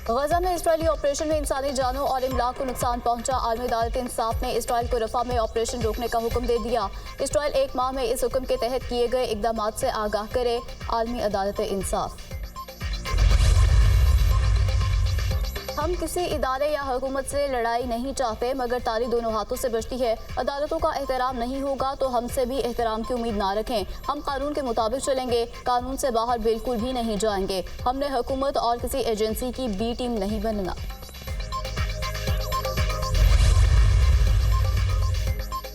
गजा में Israeli operation में इंसानी जानों और इमलाक को नुकसान पहुंचा। आलमी अदालत इंसाफ ने इसराइल को रफा में ऑपरेशन रोकने का हुक्म दे दिया। इसराइल 1 माह में इस हुक्म के तहत किए गए इकदाम से आगाह करे। आलमी अदालत इंसाफ। हम किसी इदारे या हुकूमत से लड़ाई नहीं चाहते, मगर ताली दोनों हाथों से बचती है। अदालतों का एहतराम नहीं होगा तो हमसे भी एहतराम की उम्मीद ना रखें। हम कानून के मुताबिक चलेंगे, कानून से बाहर बिल्कुल भी नहीं जाएंगे। हमने हुकूमत और किसी एजेंसी की बी टीम नहीं बनना।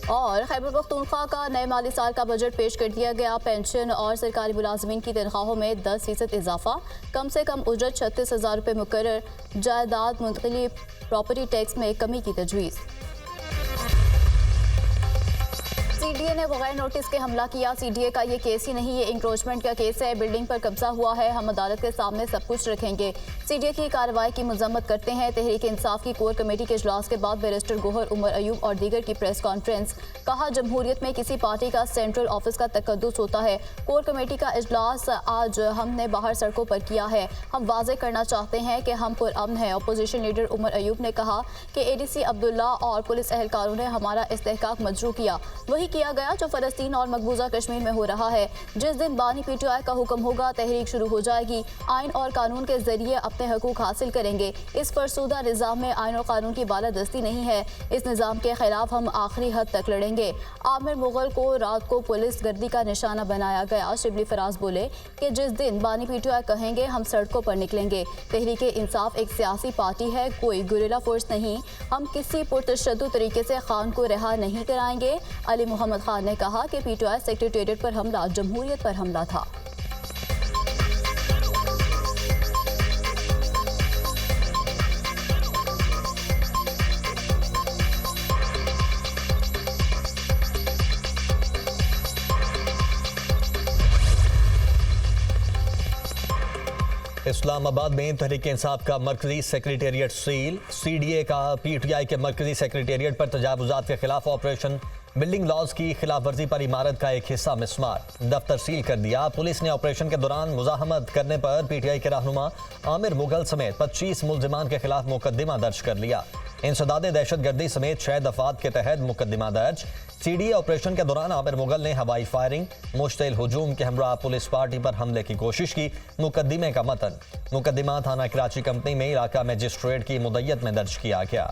और खैबर पख्तूनख्वा का नए माली साल का बजट पेश कर दिया गया। पेंशन और सरकारी मुलाजमीन की तनख्वाहों में 10% इजाफा, कम से कम उजरत 36,000 रुपये मुकर्रर। जायदाद मुंतकिली प्रॉपर्टी टैक्स में कमी की तजवीज़। सीडीए ने बगैर नोटिस के हमला किया। सीडीए का ये केस ही नहीं, ये इंक्रोचमेंट का केस है। बिल्डिंग पर कब्जा हुआ है, हम अदालत के सामने सब कुछ रखेंगे। सीडीए की कार्रवाई की मजम्मत करते हैं। तहरीक इंसाफ की कोर कमेटी के इजलास के बाद बैरिस्टर गोहर, उमर अयूब और दीगर की प्रेस कॉन्फ्रेंस। कहा, जमहूरियत में किसी पार्टी का सेंट्रल ऑफिस का तकद्दुस होता है। कोर कमेटी का इजलास आज हमने बाहर सड़कों पर किया है। हम वाज़ेह करना चाहते हैं कि हम पुरअमन हैं। अपोजिशन लीडर उमर अयूब ने कहा कि एडीसी अब्दुल्ला और पुलिस एहलकारों ने हमारा इस्तेहकाक मजरू किया, वही किया गया जो फ़लस्तीन और मकबूजा कश्मीर में हो रहा है। जिस दिन बानी पीटीआई का हुक्म होगा, तहरीक शुरू हो जाएगी। आइन और कानून के जरिए अपने हकूक हासिल करेंगे। इस फरसूदा निज़ाम में आइन और कानून की बालादस्ती नहीं है। इस निज़ाम के खिलाफ हम आखिरी हद तक लड़ेंगे। आमिर मुगल को रात को पुलिस गर्दी का निशाना बनाया गया। शिबली फराज बोले कि जिस दिन बानी पीटीआई कहेंगे, हम सड़कों पर निकलेंगे। तहरीक इंसाफ एक सियासी पार्टी है, कोई गुरिल्ला फोर्स नहीं। हम किसी पुरतशद्दुद तरीके से खान को रिहा नहीं कराएंगे। अली मोहम्मद खान ने कहा कि पीटीआई सेक्रेटेरिएट पर हमला जमहूरियत पर हमला था। इस्लामाबाद में तहरीक इंसाफ का मरकजी सेक्रेटेरिएट सील। सीडीए का पीटीआई के मरकजी सेक्रेटेरिएट पर तजावुजात के खिलाफ ऑपरेशन। बिल्डिंग लॉज की खिलाफ वर्जी पर इमारत का एक हिस्सा मिसमार, दफ्तर सील कर दिया। पुलिस ने ऑपरेशन के दौरान मुजाहमत करने पर पीटीआई के रहनुमा आमिर मुगल समेत 25 मुल्जिमान के खिलाफ मुकदमा दर्ज कर लिया। इंसदाद दहशतगर्दी समेत 6 दफात के तहत मुकदमा दर्ज। सीडीए ऑपरेशन के दौरान आमिर मुगल ने हवाई फायरिंग, मुश्तिल हुजूम के हमरा पुलिस पार्टी पर हमले की कोशिश की। मुकदमे का मतन मुकदमा थाना कराची कंपनी में इलाका मजिस्ट्रेट की मुद्दत में दर्ज किया गया।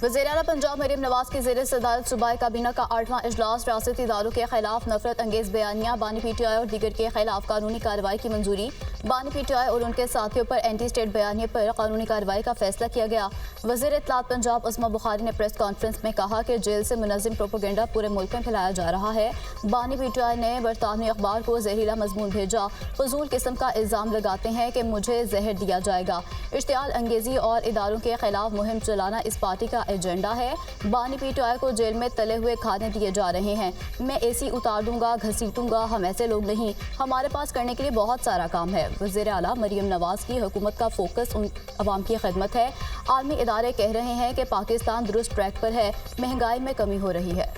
वज़ीर-ए-आला पंजाब मरीम नवाज की ज़ेर सदारत सूबाई काबीना का 8वां इजलास। रियासती इदारों के खिलाफ नफरत अंगेज बयानियाँ, बानी पीटीआई और दीगर के खिलाफ कानूनी कार्रवाई की मंजूरी। बानी पीटीआई और उनके साथियों पर एंटी स्टेट बयानिए पर कानूनी कार्रवाई का फैसला किया गया। वज़ीर इत्तलात पंजाब उस्मा बुखारी ने प्रेस कॉन्फ्रेंस में कहा कि जेल से मुनज़्ज़म प्रोपेगेंडा पूरे मुल्क में फैलाया जा रहा है। बानी पीटीआई ने बरतानवी अखबार को जहरीला मजमून भेजा। फजूल किस्म का इल्ज़ाम लगाते हैं कि मुझे जहर दिया जाएगा। इश्तियाल अंगेजी और इदारों के खिलाफ मुहिम चलाना इस पार्टी का एजेंडा है। बानी पीटीआई को जेल में तले हुए खाने दिए जा रहे हैं। मैं एसी उतार दूंगा, घसीटूंगा, हम ऐसे लोग नहीं। हमारे पास करने के लिए बहुत सारा काम है। वज़ीर आला मरीम नवाज की हुकूमत का फोकस अवाम की खिदमत है। आलमी इदारे कह रहे हैं कि पाकिस्तान दुरुस्त ट्रैक पर है, महंगाई में कमी हो रही है।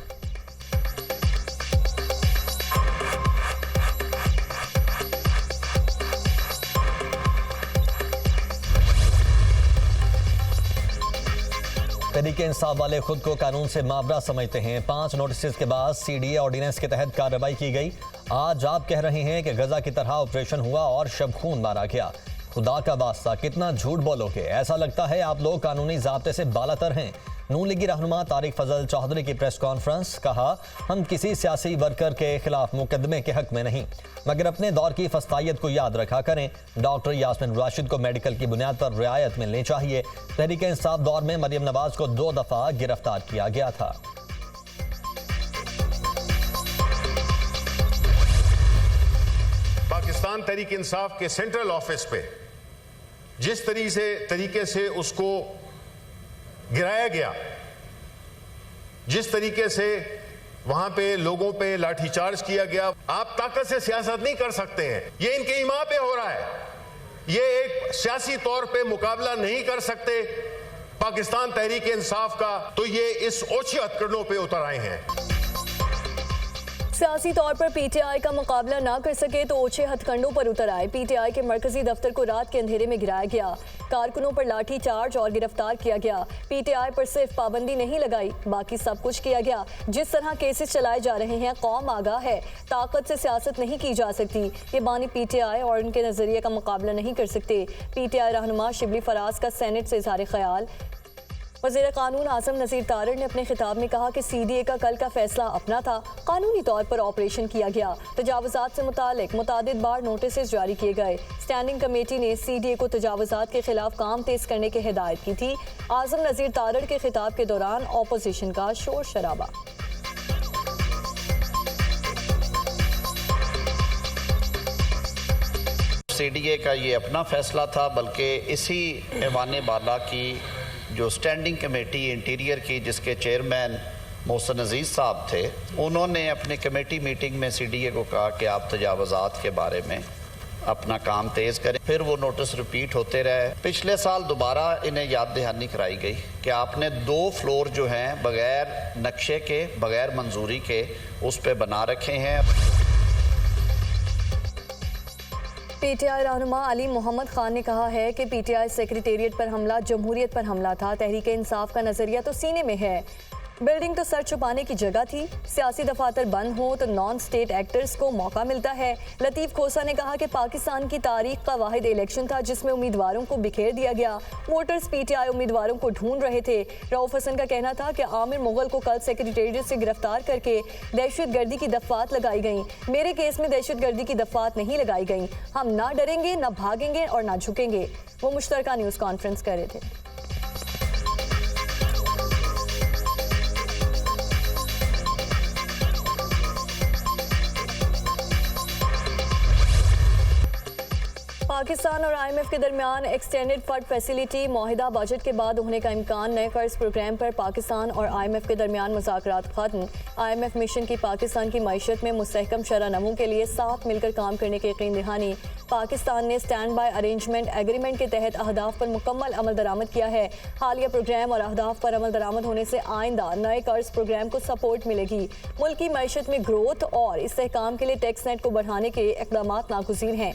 तहरीक इंसाफ वाले खुद को कानून से मावरा समझते हैं। 5 नोटिस के बाद सीडीए ऑर्डिनेंस के तहत कार्रवाई की गई। आज आप कह रहे हैं कि गजा की तरह ऑपरेशन हुआ और शब खून मारा गया। खुदा का वास्ता कितना झूठ बोलोगे। ऐसा लगता है आप लोग कानूनी ज़ाब्ते से बालातर हैं। नून लीगी रहनुमा तारिक फजल चौधरी की प्रेस कॉन्फ्रेंस। कहा, हम किसी सियासी वर्कर के खिलाफ मुकदमे के हक में नहीं, मगर अपने दौर की फस्तायत को याद रखा करें। डॉक्टर यास्मीन राशिद को मेडिकल की बुनियाद पर रियायत मिलनी चाहिए। तहरीक इंसाफ दौर में मरियम नवाज को 2 दफा गिरफ्तार किया गया था। पाकिस्तान तहरीक इंसाफ के सेंट्रल ऑफिस पे जिस तरीके से उसको गिराया गया, जिस तरीके से वहां पे लोगों पे लाठीचार्ज किया गया, आप ताकत से सियासत नहीं कर सकते हैं। ये इनके ईमा पे हो रहा है। ये एक सियासी तौर पे मुकाबला नहीं कर सकते। पाकिस्तान तहरीक इंसाफ का, तो ये इस ओछे हथकंडों पे उतर आए हैं। सियासी तौर पर पीटीआई का मुकाबला ना कर सके तो ओछे हथकंडों पर उतर आए। पीटीआई के मरकजी दफ्तर को रात के अंधेरे में गिराया गया, कारकुनों पर लाठी चार्ज और गिरफ्तार किया गया। पीटीआई पर सिर्फ पाबंदी नहीं लगाई, बाकी सब कुछ किया गया। जिस तरह केसेस चलाए जा रहे हैं, कौम आगाह है, ताकत से सियासत नहीं की जा सकती। ये बानी पीटीआई और उनके नजरिए का मुकाबला नहीं कर सकते। पीटीआई रहनुमा शिबली फराज का सेनेट से इजहार ख्याल। वज़ीर कानून आज़म नज़ीर तारड़ ने अपने खिताब में कहा कि सीडीए का कल का फैसला अपना था, कानूनी तौर पर ऑपरेशन किया गया। तजावुज़ात से मुतालिक मुतादिद बार नोटिस जारी किए गए। स्टैंडिंग कमेटी ने सीडीए को तजावुज़ात के खिलाफ काम तेज करने की हिदायत की थी। आज़म नज़ीर तारड़ के खिताब के दौरान अपोजिशन का शोर शराबा। सीडीए का ये अपना फैसला था, बल्कि इसी ऐवान बाला की जो स्टैंडिंग कमेटी इंटीरियर की, जिसके चेयरमैन मोहसिन अजीज़ साहब थे, उन्होंने अपने कमेटी मीटिंग में सीडीए को कहा कि आप तजावुज़ात के बारे में अपना काम तेज़ करें। फिर वो नोटिस रिपीट होते रहे। पिछले साल दोबारा इन्हें याद दहानी कराई गई कि आपने 2 फ्लोर जो हैं बग़ैर नक्शे के, बग़ैर मंजूरी के उस पर बना रखे हैं। पीटीआई रहनुमा अली मोहम्मद खान ने कहा है कि पीटीआई सेक्रेटेरिएट पर हमला जमहूरियत पर हमला था। तहरीक इंसाफ का नजरिया तो सीने में है, बिल्डिंग तो सर छुपाने की जगह थी। सियासी दफातर बंद हो तो नॉन स्टेट एक्टर्स को मौका मिलता है। लतीफ़ खोसा ने कहा कि पाकिस्तान की तारीख का वाहिद इलेक्शन था जिसमें उम्मीदवारों को बिखेर दिया गया। वोटर्स पीटीआई उम्मीदवारों को ढूंढ रहे थे। रऊफ हसन का कहना था कि आमिर मुगल को कल सेक्रेटेरिएट से गिरफ्तार करके दहशतगर्दी की दफात लगाई गई। मेरे केस में दहशतगर्दी की दफात नहीं लगाई गई। हम ना डरेंगे, ना भागेंगे और ना झुकेंगे। वो मुश्तरका न्यूज़ कॉन्फ्रेंस कर रहे थे। पाकिस्तान और आईएमएफ के दरमियान एक्सटेंडेड फंड फैसिलिटी माहिदा बजट के बाद होने का इम्कान। नए कर्ज प्रोग्राम पर पाकिस्तान और आईएमएफ के दरमियान मुज़ाकरात खत्म। आईएमएफ मिशन की पाकिस्तान की मईशत में मुस्तहकम शरह नमू के लिए साथ मिलकर काम करने की यकीन दहानी। पाकिस्तान ने स्टैंड बाय अरेंजमेंट एग्रीमेंट के तहत अहदाफ पर मुकम्मल अमल दरामद किया है। हालिया प्रोग्राम और अहदाफ पर अमल दरामद होने से आइंदा नए कर्ज प्रोग्राम को सपोर्ट मिलेगी। मुल्की मईशत में ग्रोथ और इस्तेहकाम के लिए टैक्स नेट को बढ़ाने के इक़दाम नागुज़ीर हैं।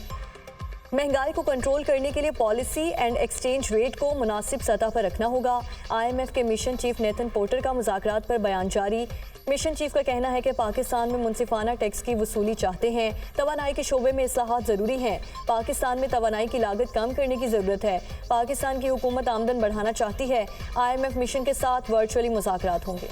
महंगाई को कंट्रोल करने के लिए पॉलिसी एंड एक्सचेंज रेट को मुनासिब सतह पर रखना होगा। आईएमएफ के मिशन चीफ नेथन पोर्टर का मुज़ाकरात पर बयान जारी। मिशन चीफ का कहना है कि पाकिस्तान में मुनसिफाना टैक्स की वसूली चाहते हैं। तवानाई के शोबे में इस्लाहात ज़रूरी हैं। पाकिस्तान में तवानाई की लागत कम करने की ज़रूरत है। पाकिस्तान की हुकूमत आमदन बढ़ाना चाहती है। आईएमएफ मिशन के साथ वर्चुअली मुज़ाकरात होंगे।